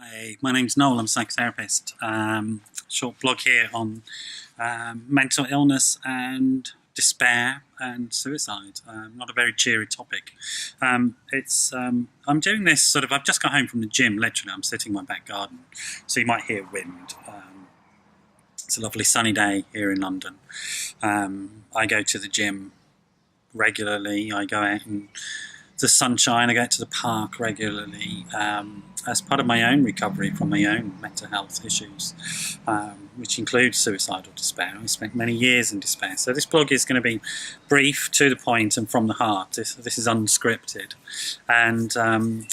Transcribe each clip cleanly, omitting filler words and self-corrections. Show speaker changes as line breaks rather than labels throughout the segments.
Hi, my name's Noel. I'm a psychotherapist. Short blog here on mental illness and despair and suicide. Not a very cheery topic. I'm doing this I've just got home from the gym. Literally, I'm sitting in my back garden, so you might hear wind. It's a lovely sunny day here in London. I go to the gym regularly. I go out in the sunshine. I go out to the park regularly as part of my own recovery from my own mental health issues, which includes suicidal despair. I spent many years in despair. So this blog is going to be brief, to the point, and from the heart. This is unscripted, and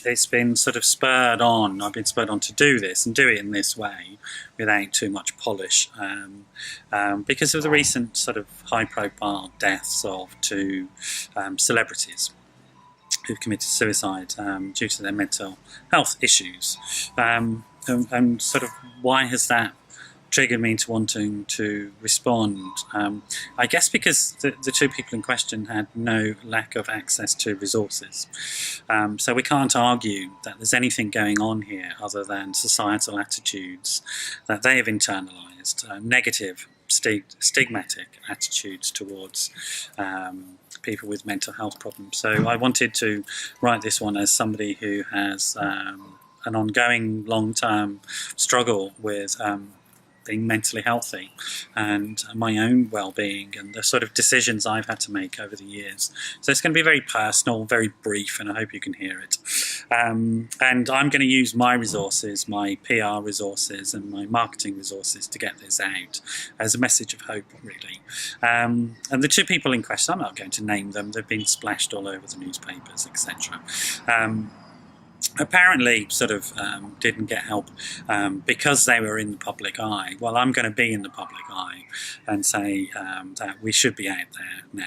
it's been spurred on. I've been spurred on to do this and do it in this way without too much polish, because of the recent high-profile deaths of two celebrities who've committed suicide due to their mental health issues, and why has that triggered me into wanting to respond? I guess because the two people in question had no lack of access to resources, so we can't argue that there's anything going on here other than societal attitudes that they have internalised, negative stigmatic attitudes towards people with mental health problems. So I wanted to write this one as somebody who has an ongoing long-term struggle with being mentally healthy and my own well-being and the decisions I've had to make over the years. So it's going to be very personal, very brief, and I hope you can hear it. And I'm going to use my resources, my PR resources and my marketing resources to get this out as a message of hope, really. And the two people in question, I'm not going to name them, they've been splashed all over the newspapers, etc. Apparently didn't get help because they were in the public eye. Well, I'm going to be in the public eye and say that we should be out there now.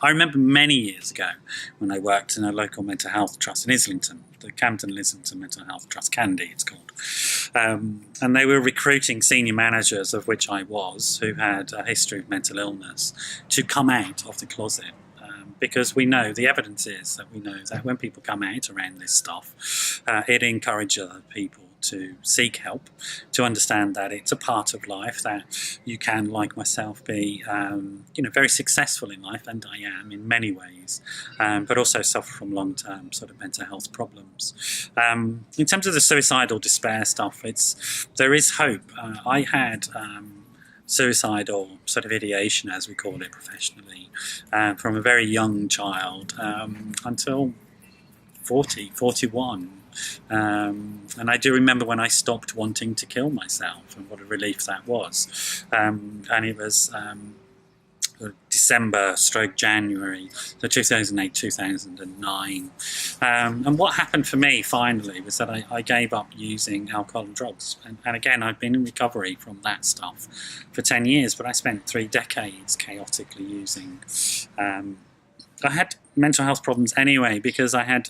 I remember many years ago when I worked in a local mental health trust in Islington, the Camden Islington Mental Health Trust, Candy it's called, and they were recruiting senior managers, of which I was, who had a history of mental illness, to come out of the closet. Because we know, the evidence is that we know that when people come out around this stuff, it encourages other people to seek help, to understand that it's a part of life, that you can, like myself, be very successful in life, and I am in many ways, but also suffer from long-term mental health problems. In terms of the suicidal despair stuff, there is hope. I had suicidal ideation, as we call it professionally, from a very young child until 41. And I do remember when I stopped wanting to kill myself and what a relief that was. And it was December/January, so 2008, 2009. And what happened for me finally was that I gave up using alcohol and drugs. And again, I've been in recovery from that stuff for 10 years, but I spent 3 decades chaotically using. I had mental health problems anyway because I had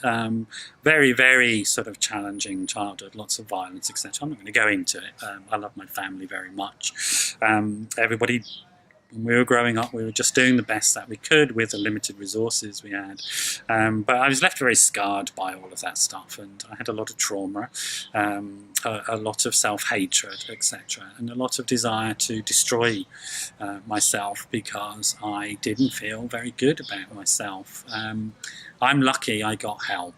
very, very challenging childhood, lots of violence, etc. I'm not going to go into it. I love my family very much. Everybody, when we were growing up, we were just doing the best that we could with the limited resources we had. But I was left very scarred by all of that stuff, and I had a lot of trauma, a lot of self-hatred, etc., and a lot of desire to destroy myself because I didn't feel very good about myself. I'm lucky I got help.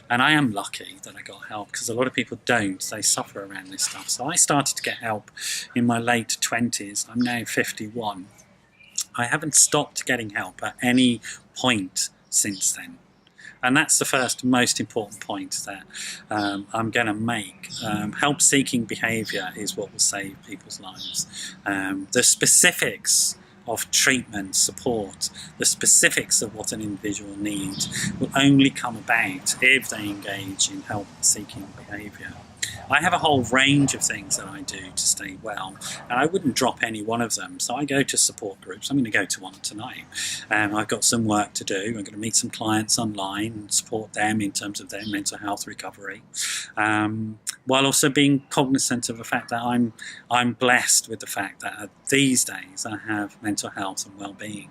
And I am lucky that I got help because a lot of people don't. They suffer around this stuff. So I started to get help in my late 20s. I'm now 51. I haven't stopped getting help at any point since then. And that's the first most important point that I'm going to make. Help-seeking behaviour is what will save people's lives. The specifics of treatment, support, the specifics of what an individual needs will only come about if they engage in help-seeking behaviour. I have a whole range of things that I do to stay well, and I wouldn't drop any one of them. So I go to support groups. I'm going to go to one tonight. I've got some work to do. I'm going to meet some clients online and support them in terms of their mental health recovery, while also being cognizant of the fact that I'm blessed with the fact that these days I have mental health and well-being,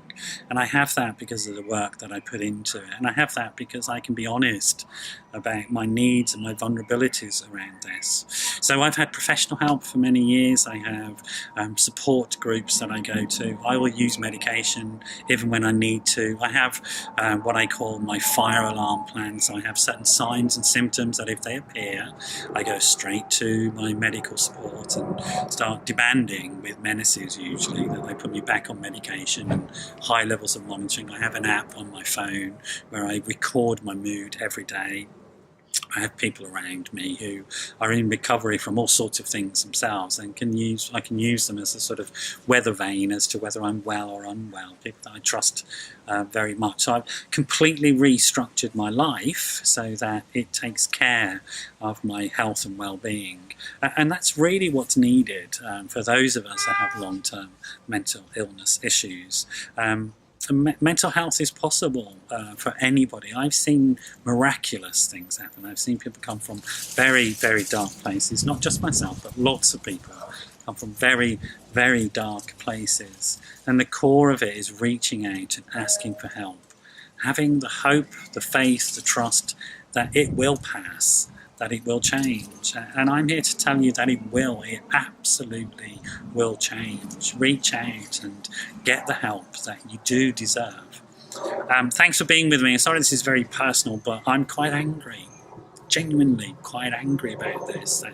and I have that because of the work that I put into it, and I have that because I can be honest about my needs and my vulnerabilities around this. So I've had professional help for many years. I have support groups that I go to. I will use medication even when I need to. I have what I call my fire alarm plan. So I have certain signs and symptoms that if they appear, I go straight to my medical support and start demanding, with menaces usually, that they put me back on medication and high levels of monitoring. I have an app on my phone where I record my mood every day. I have people around me who are in recovery from all sorts of things themselves, and I can use them as a sort of weather vane as to whether I'm well or unwell, people that I trust very much. So I've completely restructured my life so that it takes care of my health and well-being, and that's really what's needed for those of us that have long-term mental illness issues. Mental health is possible for anybody. I've seen miraculous things happen. I've seen people come from very, very dark places, not just myself, but lots of people come from very, very dark places. And the core of it is reaching out and asking for help, having the hope, the faith, the trust that it will pass, that it will change. And I'm here to tell you that it will. It absolutely will change. Reach out and get the help that you do deserve. Thanks for being with me. Sorry this is very personal, but I'm quite angry, genuinely quite angry about this,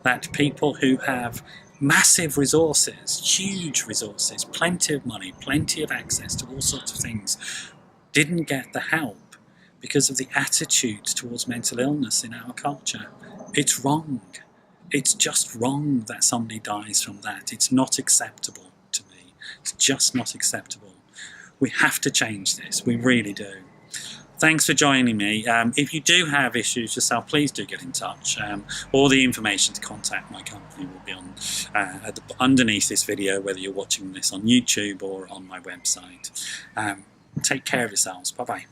that people who have massive resources, huge resources, plenty of money, plenty of access to all sorts of things, didn't get the help because of the attitude towards mental illness in our culture. It's wrong. It's just wrong that somebody dies from that. It's not acceptable to me. It's just not acceptable. We have to change this. We really do. Thanks for joining me. If you do have issues yourself, please do get in touch. All the information to contact my company will be on underneath this video, whether you're watching this on YouTube or on my website. Take care of yourselves. Bye-bye.